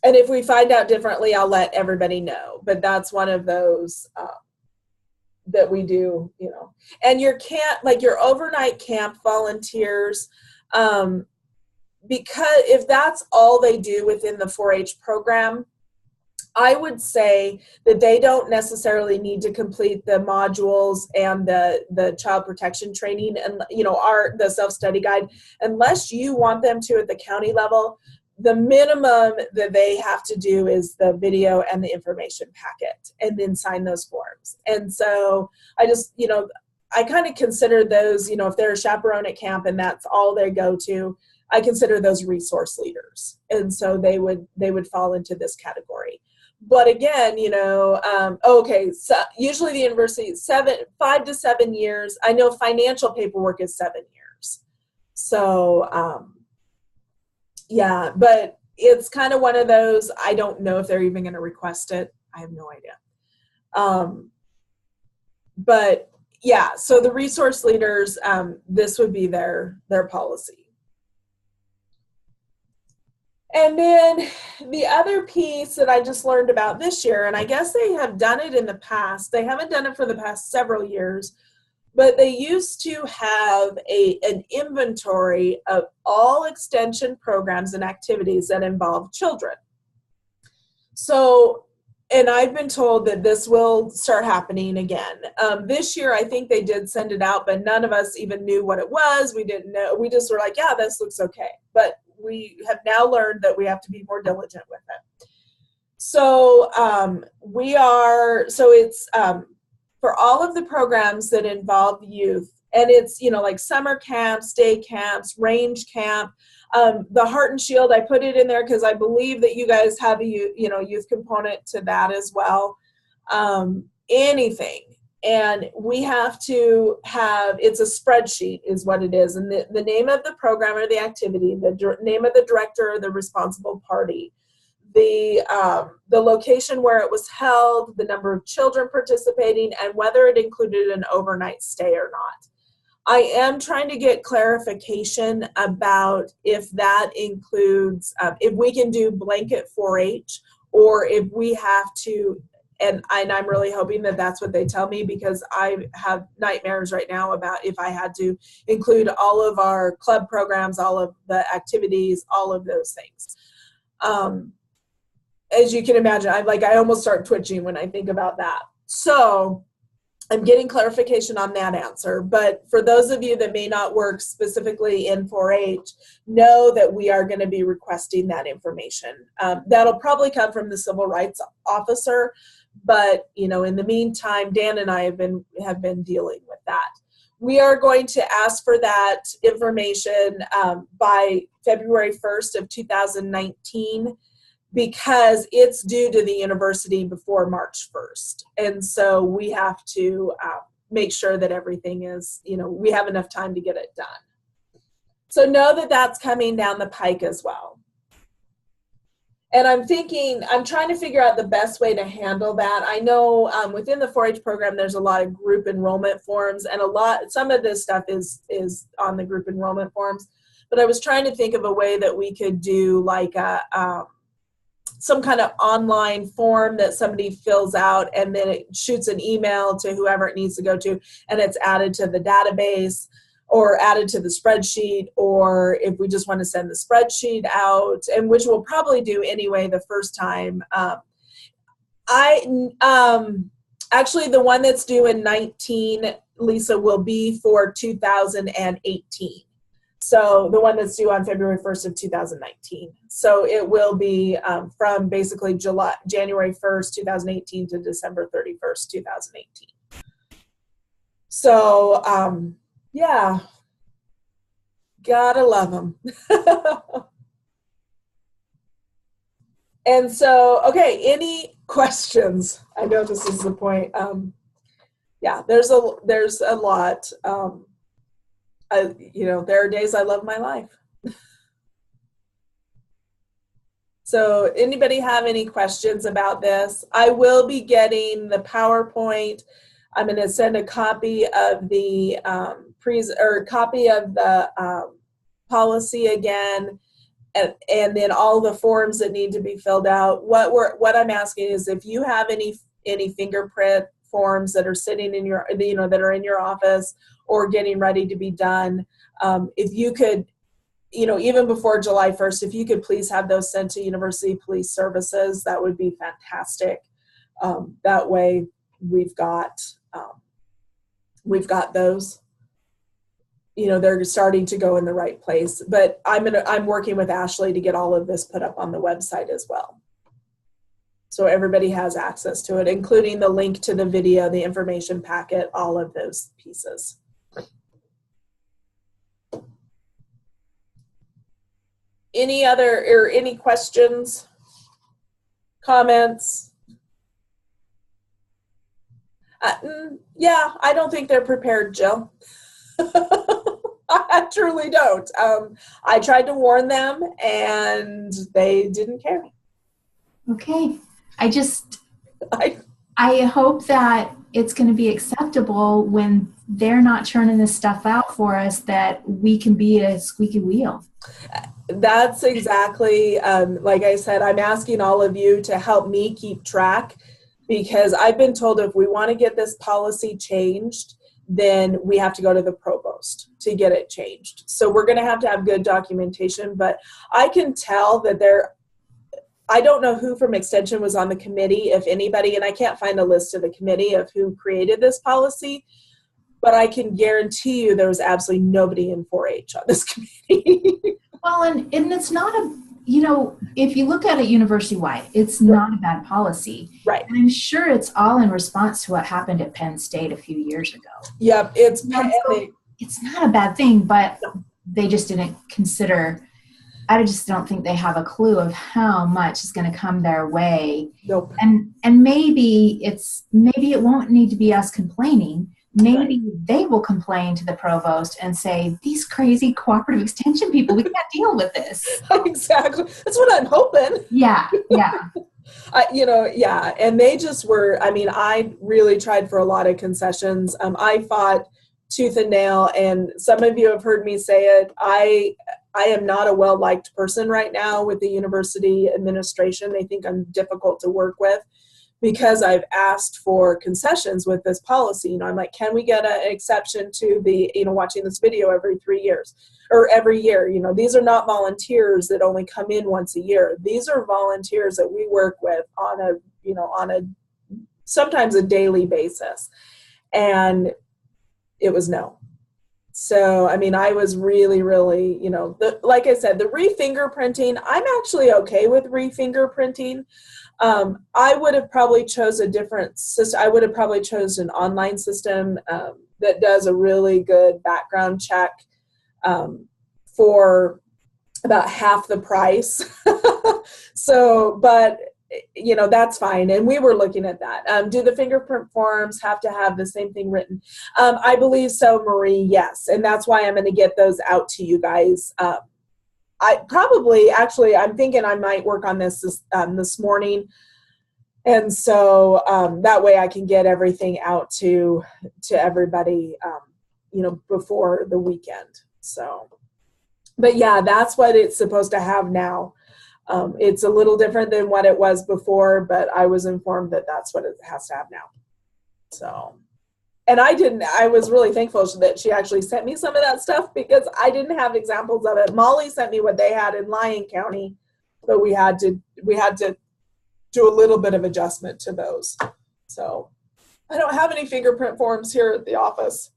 [SPEAKER 1] And if we find out differently, I'll let everybody know. But that's one of those that we do, And your overnight camp volunteers, because if that's all they do within the 4-H program, I would say that they don't necessarily need to complete the modules and the child protection training and the self-study guide, unless you want them to at the county level. The minimum that they have to do is the video and the information packet, and then sign those forms. And so I just, I kind of consider those, if they're a chaperone at camp and that's all they go to, I consider those resource leaders. And so they would fall into this category. But again, you know, okay, so usually the university, 5 to 7 years. I know financial paperwork is 7 years. So, yeah, but it's kind of one of those, I don't know if they're even going to request it. I have no idea. But yeah, so the resource leaders, this would be their policy. And then the other piece that I just learned about this year, and I guess they have done it in the past, they haven't done it for the past several years, but they used to have an inventory of all extension programs and activities that involve children. So, and I've been told that this will start happening again. This year, I think they did send it out, but none of us even knew what it was. We didn't know. We just were like, yeah, this looks okay. But we have now learned that we have to be more diligent with it. So it's for all of the programs that involve youth, and it's, you know, like summer camps, day camps, range camp, the Heart and Shield, I put it in there because I believe that you guys have a youth component to that as well. Anything. And we have to have, it's a spreadsheet is what it is. And the name of the program or the activity, the name of the director or the responsible party, the location where it was held, the number of children participating, and whether it included an overnight stay or not. I am trying to get clarification about if that includes, if we can do blanket 4-H, or if we have to, and I'm really hoping that that's what they tell me, because I have nightmares right now about if I had to include all of our club programs, all of the activities, all of those things. As you can imagine, I almost start twitching when I think about that. So I'm getting clarification on that answer. But for those of you that may not work specifically in 4-H, know that we are going to be requesting that information. That'll probably come from the civil rights officer. But, you know, in the meantime, Dan and I have been dealing with that. We are going to ask for that information by February 1st of 2019, because it's due to the university before March 1st. And so we have to make sure that everything is, you know, we have enough time to get it done. So know that that's coming down the pike as well. And I'm trying to figure out the best way to handle that. I know within the 4-H program, there's a lot of group enrollment forms, and some of this stuff is on the group enrollment forms. But I was trying to think of a way that we could do like some kind of online form that somebody fills out, and then it shoots an email to whoever it needs to go to, and it's added to the database or added to the spreadsheet, or if we just want to send the spreadsheet out, and which we'll probably do anyway the first time. Actually, the one that's due in 19, Lisa, will be for 2018. So the one that's due on February 1st of 2019. So it will be from basically January 1st, 2018 to December 31st, 2018. So, yeah, gotta love them. And so, okay, any questions? I know this is the point. Yeah, there's a lot. You know, there are days I love my life. So anybody have any questions about this? I will be getting the PowerPoint. I'm going to send a copy of the copy of the policy again, and then all the forms that need to be filled out. What I'm asking is if you have any fingerprint forms that are sitting in your, you know, that are in your office or getting ready to be done, if you could, you know, even before July 1st, if you could please have those sent to University Police Services, that would be fantastic. That way we've got those, you know, they're starting to go in the right place. But I'm working with Ashley to get all of this put up on the website as well, so everybody has access to it, including the link to the video, the information packet, all of those pieces. any questions, comments? Yeah, I don't think they're prepared, Jill. I truly don't. I tried to warn them and they didn't care.
[SPEAKER 2] Okay. I hope that it's going to be acceptable when they're not churning this stuff out for us, that we can be a squeaky wheel.
[SPEAKER 1] That's exactly, like I said, I'm asking all of you to help me keep track, because I've been told if we want to get this policy changed, then we have to go to the provost to get it changed. So we're going to have good documentation, but I can tell that I don't know who from Extension was on the committee, if anybody, and I can't find a list of the committee of who created this policy, but I can guarantee you there was absolutely nobody in 4-H on this committee.
[SPEAKER 2] Well, and it's not if you look at it university-wide, it's not a bad policy.
[SPEAKER 1] Right.
[SPEAKER 2] And I'm sure it's all in response to what happened at Penn State a few years ago.
[SPEAKER 1] Yep, it's
[SPEAKER 2] not a bad thing, but they just didn't consider. I just don't think they have a clue of how much is going to come their way.
[SPEAKER 1] Nope.
[SPEAKER 2] And maybe it won't need to be us complaining. Maybe they will complain to the provost and say, these crazy cooperative extension people, we can't deal with this.
[SPEAKER 1] Exactly. That's what I'm hoping.
[SPEAKER 2] Yeah.
[SPEAKER 1] And they just were, I really tried for a lot of concessions. I fought tooth and nail, and some of you have heard me say it. I am not a well-liked person right now with the university administration. They think I'm difficult to work with, because I've asked for concessions with this policy. I'm like, can we get an exception to the, watching this video every 3 years or every year? These are not volunteers that only come in once a year. These are volunteers that we work with on a sometimes a daily basis. And it was no. So, I was really, really, like I said, the re-fingerprinting, I'm actually okay with re-fingerprinting. I would have probably chose a different system. I would have probably chosen an online system that does a really good background check for about half the price. So, but that's fine. And we were looking at that. Do the fingerprint forms have to have the same thing written? I believe so, Marie, yes. And that's why I'm going to get those out to you guys. I'm thinking I might work on this morning. And so that way I can get everything out to everybody, before the weekend. So, but yeah, that's what it's supposed to have now. It's a little different than what it was before, but I was informed that that's what it has to have now. So, and I was really thankful that she actually sent me some of that stuff, because I didn't have examples of it. Molly sent me what they had in Lyon County, but we had to do a little bit of adjustment to those. So I don't have any fingerprint forms here at the office.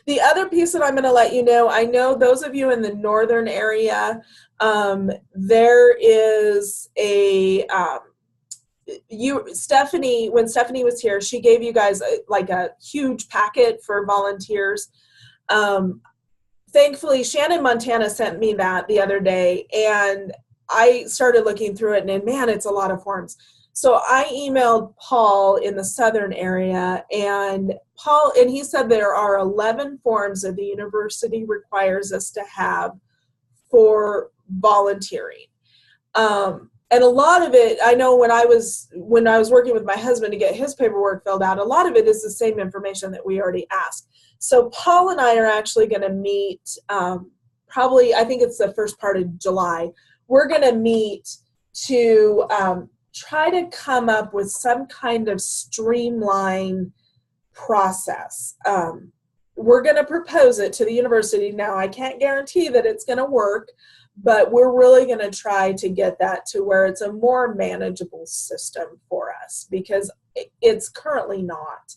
[SPEAKER 1] The other piece that I'm going to let you know, I know those of you in the northern area, there is Stephanie, when Stephanie was here, she gave you guys a huge packet for volunteers. Thankfully, Shannon, Montana sent me that the other day, and I started looking through it, and man, it's a lot of forms. So I emailed Paul in the southern area, and he said there are 11 forms that the university requires us to have for volunteering. And a lot of it, I know when I was working with my husband to get his paperwork filled out, a lot of it is the same information that we already asked. So Paul and I are actually going to meet probably, I think it's the first part of July. We're going to meet to try to come up with some kind of streamline process. We're going to propose it to the university. Now, I can't guarantee that it's going to work, but we're really going to try to get that to where it's a more manageable system for us, because it's currently not.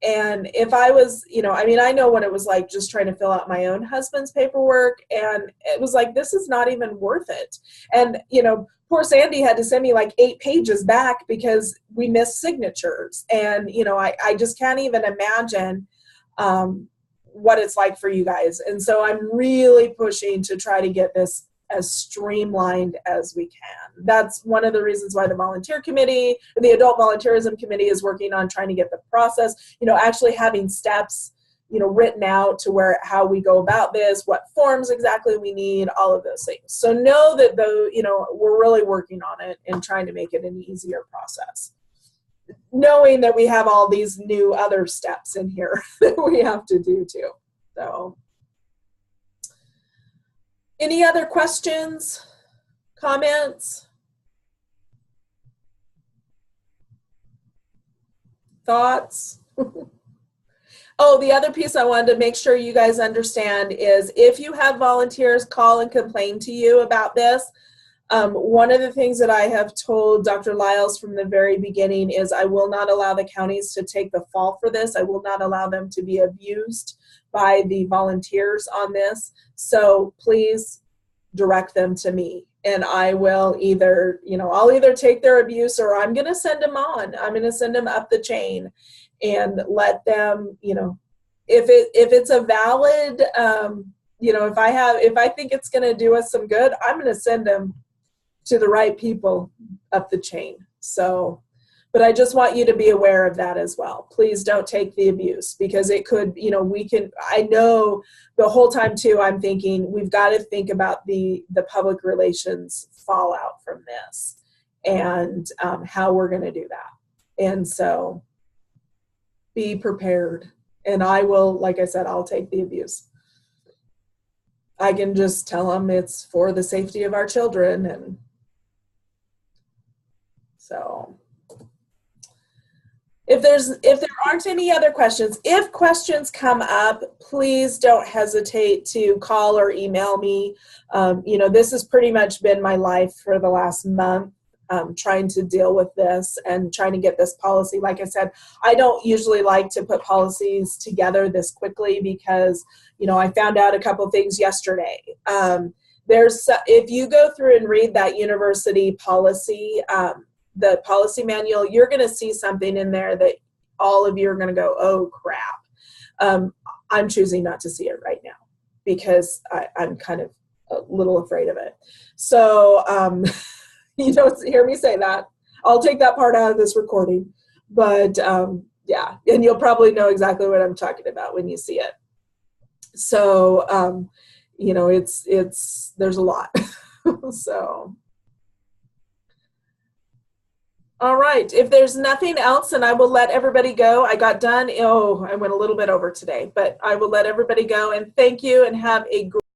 [SPEAKER 1] And if I was, I know what it was like just trying to fill out my own husband's paperwork, and it was like, this is not even worth it. And, poor Sandy had to send me 8 pages back because we missed signatures. And, I just can't even imagine what it's like for you guys. And so I'm really pushing to try to get this as streamlined as we can. That's one of the reasons why the volunteer committee, the adult volunteerism committee, is working on trying to get the process, actually having steps, written out to how we go about this, what forms exactly we need, all of those things. So know that we're really working on it and trying to make it an easier process, knowing that we have all these new other steps in here that we have to do too. So, any other questions, comments, thoughts? Oh, the other piece I wanted to make sure you guys understand is if you have volunteers call and complain to you about this, one of the things that I have told Dr. Lyles from the very beginning is I will not allow the counties to take the fall for this. I will not allow them to be abused by the volunteers on this. So please direct them to me. And I will either, I'll either take their abuse or I'm going to send them on. I'm going to send them up the chain and let them, if it's a valid, if I think it's going to do us some good, I'm going to send them to the right people up the chain. So, but I just want you to be aware of that as well. Please don't take the abuse, because it could, I know the whole time too, I'm thinking we've got to think about the public relations fallout from this and how we're going to do that. And so be prepared. And I will, like I said, I'll take the abuse. I can just tell them it's for the safety of our children. And so if there aren't any other questions, if questions come up, please don't hesitate to call or email me. This has pretty much been my life for the last month, trying to deal with this and trying to get this policy. Like I said, I don't usually like to put policies together this quickly because, I found out a couple things yesterday. If you go through and read that university policy, the policy manual, you're going to see something in there that all of you are going to go, oh crap. I'm choosing not to see it right now because I'm kind of a little afraid of it. So you don't hear me say that. I'll take that part out of this recording, but yeah, and you'll probably know exactly what I'm talking about when you see it. So there's a lot. So all right, if there's nothing else, and I will let everybody go. I got done. I went a little bit over today, but I will let everybody go, and thank you and have a great